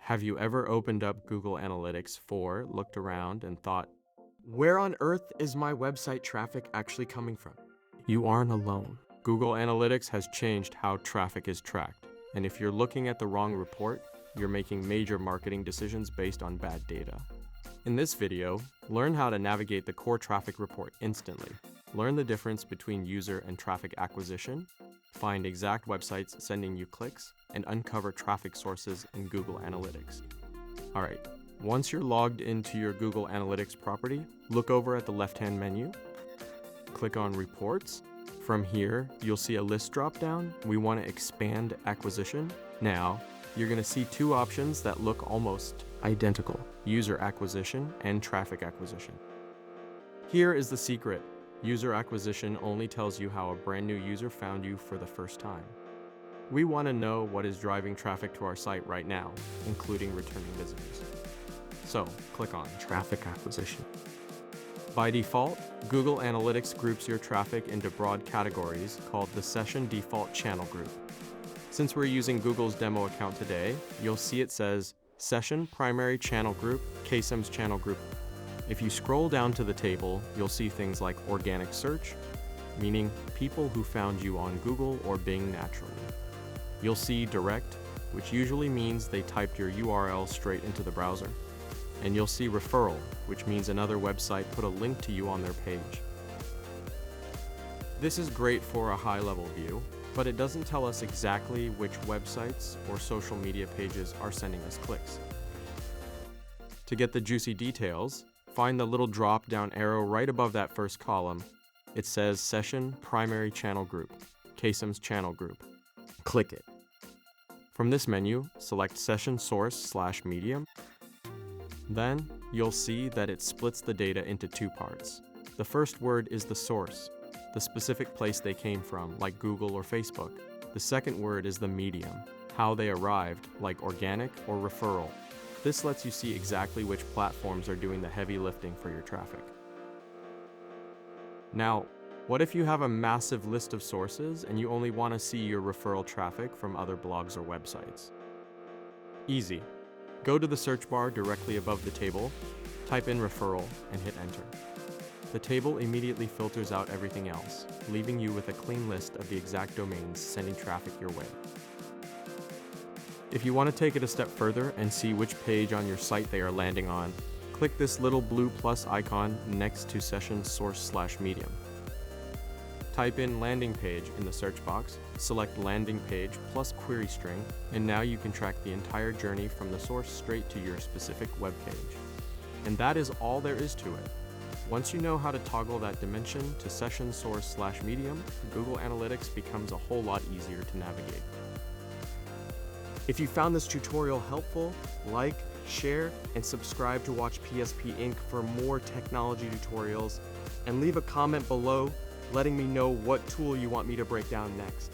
Have you ever opened up Google Analytics 4, looked around, and thought, where on earth is my website traffic actually coming from? You aren't alone. Google Analytics has changed how traffic is tracked, and if you're looking at the wrong report, you're making major marketing decisions based on bad data. In this video, learn how to navigate the core traffic report instantly. Learn the difference between user and traffic acquisition, find exact websites sending you clicks, and uncover traffic sources in Google Analytics. Alright, once you're logged into your Google Analytics property, look over at the left-hand menu, click on Reports. From here, you'll see a list drop-down. We want to expand acquisition. Now, you're going to see two options that look almost identical: user acquisition and traffic acquisition. Here is the secret. User acquisition only tells you how a brand new user found you for the first time. We want to know what is driving traffic to our site right now, including returning visitors. So, click on Traffic Acquisition. By default, Google Analytics groups your traffic into broad categories called the Session Default Channel Group. Since we're using Google's demo account today, you'll see it says Session Primary Channel Group, KSIM's Channel Group. If you scroll down to the table, you'll see things like organic search, meaning people who found you on Google or Bing naturally. You'll see direct, which usually means they typed your URL straight into the browser. And you'll see referral, which means another website put a link to you on their page. This is great for a high-level view, but it doesn't tell us exactly which websites or social media pages are sending us clicks. To get the juicy details, find the little drop-down arrow right above that first column. It says Session Primary Channel Group, KSIM's Channel Group. Click it. From this menu, select Session Source/Medium. Then, you'll see that it splits the data into two parts. The first word is the source, the specific place they came from, like Google or Facebook. The second word is the medium, how they arrived, like organic or referral. This lets you see exactly which platforms are doing the heavy lifting for your traffic. Now, what if you have a massive list of sources and you only want to see your referral traffic from other blogs or websites? Easy. Go to the search bar directly above the table, type in referral, and hit enter. The table immediately filters out everything else, leaving you with a clean list of the exact domains sending traffic your way. If you want to take it a step further and see which page on your site they are landing on, click this little blue plus icon next to Session Source/Medium. Type in landing page in the search box, select landing page plus query string, and now you can track the entire journey from the source straight to your specific web page. And that is all there is to it. Once you know how to toggle that dimension to Session Source/Medium, Google Analytics becomes a whole lot easier to navigate. If you found this tutorial helpful, like, share, and subscribe to watch PSP Inc. for more technology tutorials, and leave a comment below letting me know what tool you want me to break down next.